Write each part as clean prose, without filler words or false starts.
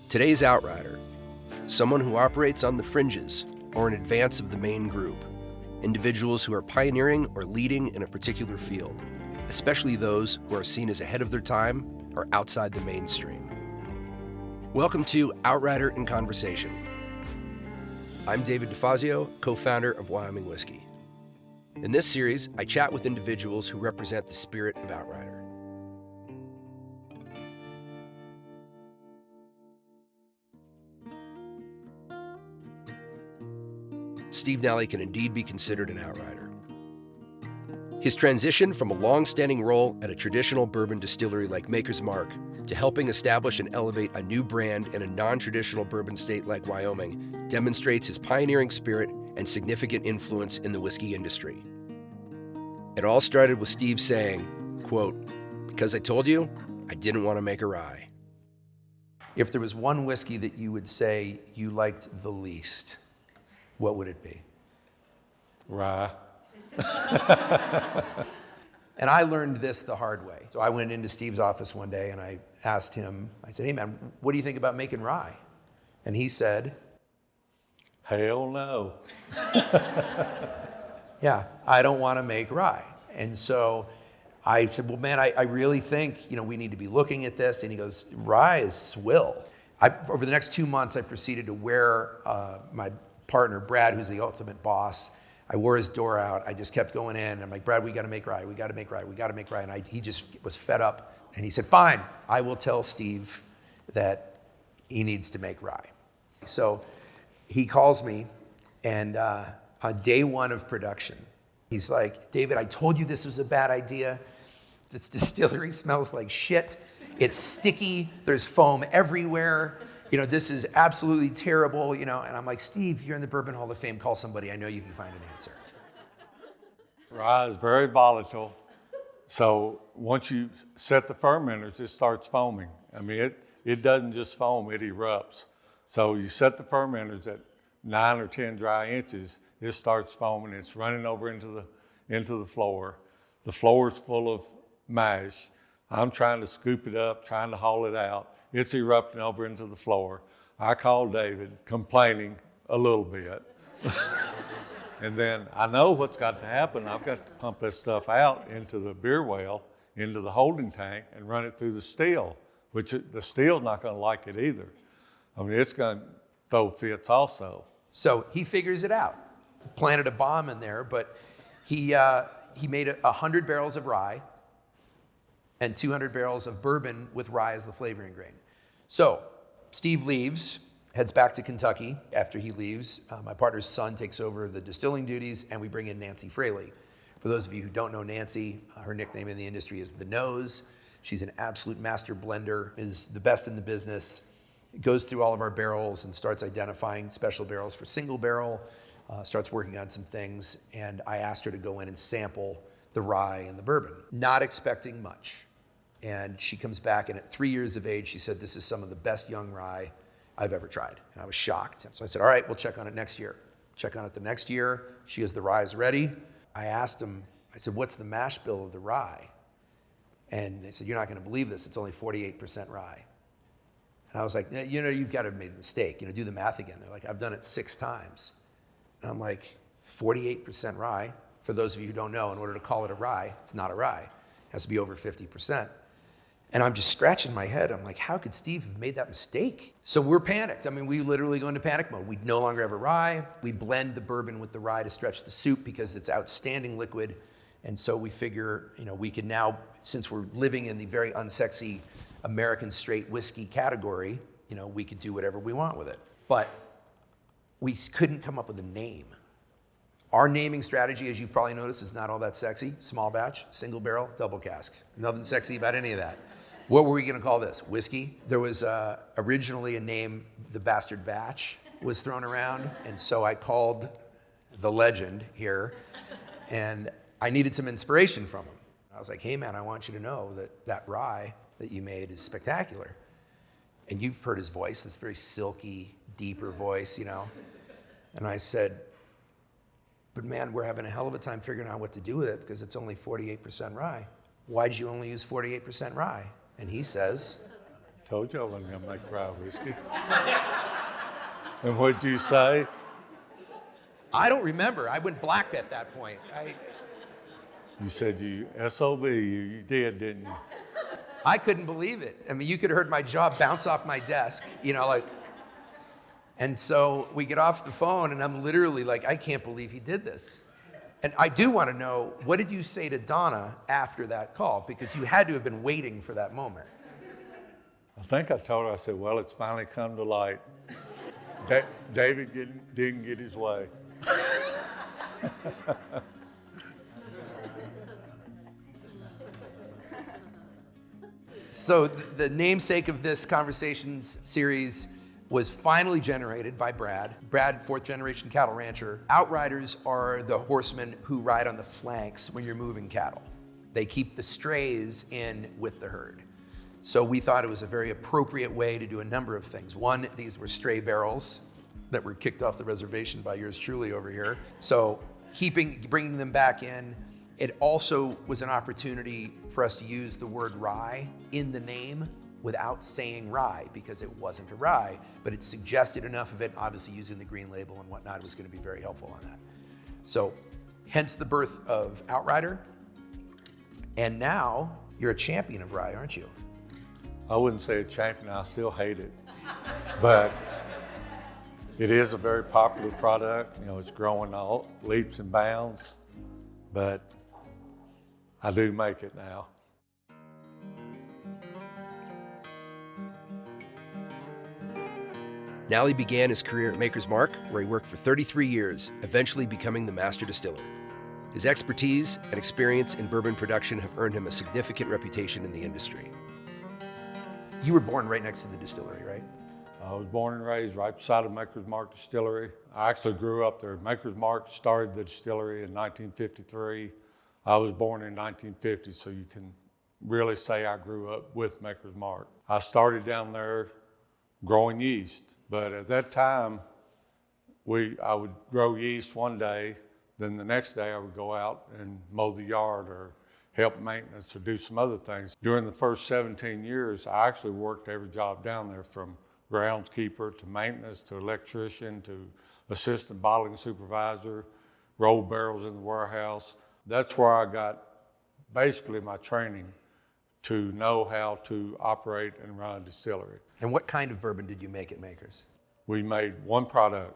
Today's Outrider, someone who operates on the fringes or in advance of the main group, individuals who are pioneering or leading in a particular field, especially those who are seen as ahead of their time or outside the mainstream. Welcome to Outrider in Conversation. I'm David DeFazio, co-founder of Wyoming Whiskey. In this series, I chat with individuals who represent the spirit of Outrider. Steve Nally can indeed be considered an outrider. His transition from a long-standing role at a traditional bourbon distillery like Maker's Mark to helping establish and elevate a new brand in a non-traditional bourbon state like Wyoming demonstrates his pioneering spirit and significant influence in the whiskey industry. It all started with Steve saying, quote, "Because I told you, I didn't want to make a rye." If there was one whiskey that you would say you liked the least, what would it be? Rye. And I learned this the hard way. So I went into Steve's office one day and I asked him, I said, "Hey man, what do you think about making rye?" And he said, Hell no. "Yeah, I don't want to make rye." And so I said, "Well, man, I really think, we need to be looking at this." And he goes, "Rye is swill." Over the next 2 months, I proceeded to wear my partner, Brad, who's the ultimate boss. I wore his door out. I just kept going in. I'm like, "Brad, we got to make rye. We got to make rye. We got to make rye." And he just was fed up. And he said, "Fine, I will tell Steve that he needs to make rye." So he calls me, and on day one of production, he's like, "David, I told you this was a bad idea. This distillery smells like shit. It's sticky. There's foam everywhere. This is absolutely terrible, And I'm like, "Steve, you're in the Bourbon Hall of Fame. Call somebody. I know you can find an answer." Rye is very volatile. So once you set the fermenters, it starts foaming. I mean, it doesn't just foam, it erupts. So you set the fermenters at 9 or 10 dry inches, it starts foaming. It's running over into the floor. The floor is full of mash. I'm trying to scoop it up, trying to haul it out. It's erupting over into the floor. I called David, complaining a little bit. And then I know what's got to happen. I've got to pump this stuff out into the beer well, into the holding tank, and run it through the still, which the still's not going to like it either. I mean, it's going to throw fits also. So he figures it out. Planted a bomb in there, but he made 100 barrels of rye and 200 barrels of bourbon with rye as the flavoring grain. So Steve leaves, heads back to Kentucky. After he leaves, my partner's son takes over the distilling duties, and we bring in Nancy Fraley. For those of you who don't know Nancy, her nickname in the industry is The Nose. She's an absolute master blender, is the best in the business, goes through all of our barrels and starts identifying special barrels for single barrel, starts working on some things, and I asked her to go in and sample the rye and the bourbon, not expecting much. And she comes back, and at 3 years of age, she said, "This is some of the best young rye I've ever tried." And I was shocked. So I said, "All right, we'll check on it next year." Check on it the next year. She goes, "The rye's ready." I asked him, I said, "What's the mash bill of the rye?" And they said, "You're not going to believe this. It's only 48% rye." And I was like, "You've got to have made a mistake. Do the math again." They're like, "I've done it 6 times." And I'm like, 48% rye. For those of you who don't know, in order to call it a rye, it's not a rye. It has to be over 50%. And I'm just scratching my head. I'm like, how could Steve have made that mistake? So we're panicked. I mean, we literally go into panic mode. We no longer have a rye. We blend the bourbon with the rye to stretch the soup because it's outstanding liquid. And so we figure, we can now, since we're living in the very unsexy American straight whiskey category, we could do whatever we want with it. But we couldn't come up with a name. Our naming strategy, as you've probably noticed, is not all that sexy. Small batch, single barrel, double cask. Nothing sexy about any of that. What were we going to call this? Whiskey? There was originally a name, the Bastard Batch, was thrown around. And so I called the legend here, and I needed some inspiration from him. I was like, "Hey man, I want you to know that rye that you made is spectacular." And you've heard his voice, this very silky, deeper voice, And I said, "But man, we're having a hell of a time figuring out what to do with it because it's only 48% rye. Why'd you only use 48% rye?" And he says, Told you I wasn't gonna make rye whiskey. And what'd you say? I don't remember. I went black at that point. You said you SOB, you did, didn't you? I couldn't believe it. I mean, you could have heard my jaw bounce off my desk, like. And so we get off the phone, and I'm literally like, I can't believe he did this. And I do want to know, what did you say to Donna after that call? Because you had to have been waiting for that moment. I think I told her, I said, well, it's finally come to light. David didn't get his way. So the namesake of this Conversations series was finally generated by Brad. Brad, fourth generation cattle rancher. Outriders are the horsemen who ride on the flanks when you're moving cattle. They keep the strays in with the herd. So we thought it was a very appropriate way to do a number of things. One, these were stray barrels that were kicked off the reservation by yours truly over here. So bringing them back in. It also was an opportunity for us to use the word rye in the name without saying rye, because it wasn't a rye, but it suggested enough of it. Obviously using the green label and whatnot, it was going to be very helpful on that. So hence the birth of Outrider. And now you're a champion of rye, aren't you? I wouldn't say a champion, I still hate it. But it is a very popular product. It's growing all leaps and bounds, but I do make it now. Nally began his career at Maker's Mark, where he worked for 33 years, eventually becoming the Master Distiller. His expertise and experience in bourbon production have earned him a significant reputation in the industry. You were born right next to the distillery, right? I was born and raised right beside of Maker's Mark Distillery. I actually grew up there. Maker's Mark started the distillery in 1953. I was born in 1950, so you can really say I grew up with Maker's Mark. I started down there growing yeast, but at that time, I would grow yeast one day, then the next day I would go out and mow the yard or help maintenance or do some other things. During the first 17 years, I actually worked every job down there, from groundskeeper to maintenance to electrician to assistant bottling supervisor, rolled barrels in the warehouse. That's where I got basically my training to know how to operate and run a distillery. And what kind of bourbon did you make at Maker's? We made one product.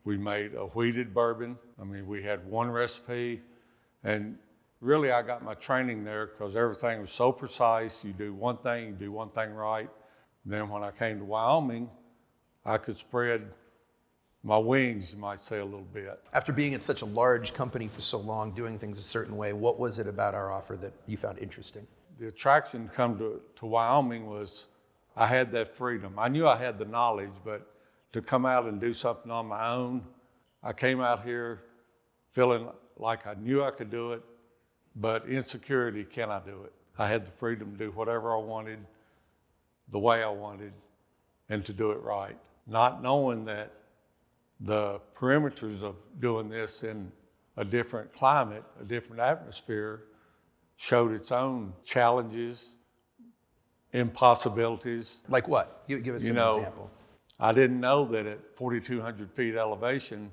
We made a wheated bourbon. We had one recipe, and really I got my training there because everything was so precise. You do one thing right. Then when I came to Wyoming, I could spread my wings, you might say, a little bit. After being at such a large company for so long, doing things a certain way, what was it about our offer that you found interesting? The attraction to come to Wyoming was I had that freedom. I knew I had the knowledge, but to come out and do something on my own, I came out here feeling like I knew I could do it, but insecurity, can I do it? I had the freedom to do whatever I wanted, the way I wanted, and to do it right. Not knowing that the perimeters of doing this in a different climate, a different atmosphere, showed its own challenges, impossibilities. Like what? Give us an example. I didn't know that at 4,200 feet elevation,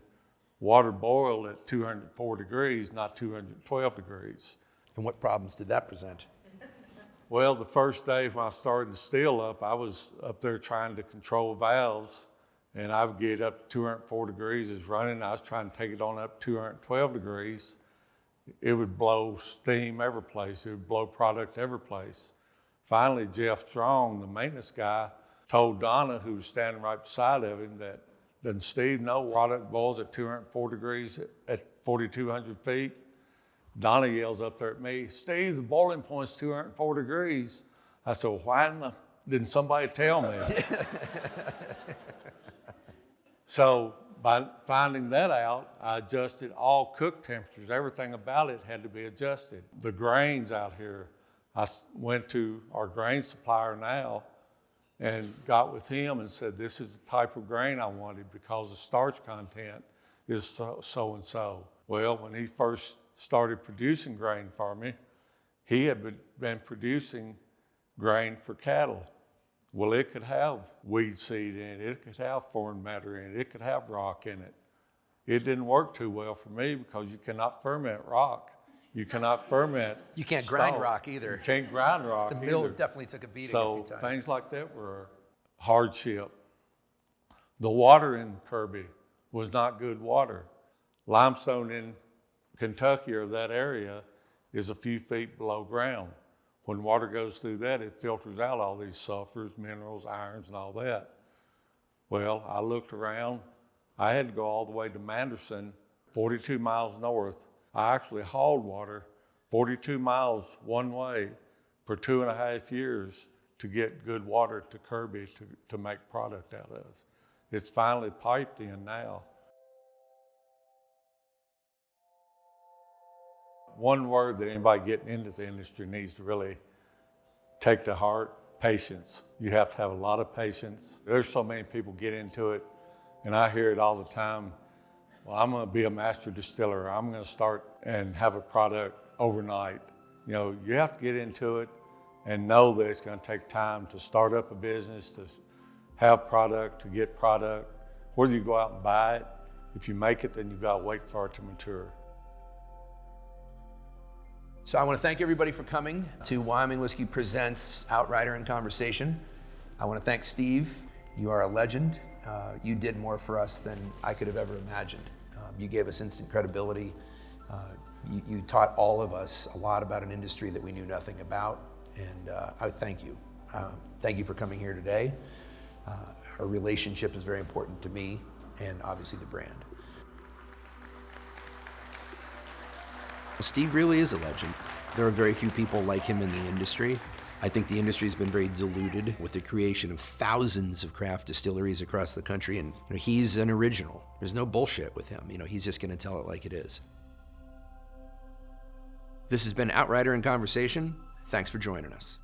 water boiled at 204 degrees, not 212 degrees. And what problems did that present? Well, the first day when I started the still up, I was up there trying to control valves, and I would get up to 204 degrees, it's running. I was trying to take it on up 212 degrees. It would blow steam every place. It would blow product every place. Finally, Jeff Strong, the maintenance guy, told Donna, who was standing right beside of him, that, doesn't Steve know product boils at 204 degrees at 4,200 feet? Donna yells up there at me, Steve, the boiling point's 204 degrees. I said, well, why didn't somebody tell me? So by finding that out, I adjusted all cook temperatures. Everything about it had to be adjusted. The grains out here, I went to our grain supplier now and got with him and said, this is the type of grain I wanted because the starch content is so and so. Well, when he first started producing grain for me, he had been producing grain for cattle. Well, it could have weed seed in it. It could have foreign matter in it. It could have rock in it. It didn't work too well for me because you cannot ferment rock. You cannot ferment. You can't grind stone. rock either. You can't grind rock The either. mill definitely took a beating a few So times. things like that were a hardship. The water in Kirby was not good water. Limestone in Kentucky or that area is a few feet below ground. When water goes through that, it filters out all these sulfurs, minerals, irons, and all that. Well, I looked around. I had to go all the way to Manderson, 42 miles north. I actually hauled water 42 miles one way for 2.5 years to get good water to Kirby to make product out of. It's finally piped in now. One word that anybody getting into the industry needs to really take to heart: patience. You have to have a lot of patience. There's so many people get into it, and I hear it all the time. Well, I'm going to be a master distiller. I'm going to start and have a product overnight. You know, you have to get into it and know that it's going to take time to start up a business, to have product, to get product. Whether you go out and buy it, if you make it, then you've got to wait for it to mature. So I want to thank everybody for coming to Wyoming Whiskey Presents Outrider in Conversation. I want to thank Steve. You are a legend. You did more for us than I could have ever imagined. You gave us instant credibility. You taught all of us a lot about an industry that we knew nothing about, and I thank you. Thank you for coming here today. Our relationship is very important to me, and obviously the brand. Steve really is a legend. There are very few people like him in the industry. I think the industry has been very diluted with the creation of thousands of craft distilleries across the country, and he's an original. There's no bullshit with him. He's just going to tell it like it is. This has been Outrider in Conversation. Thanks for joining us.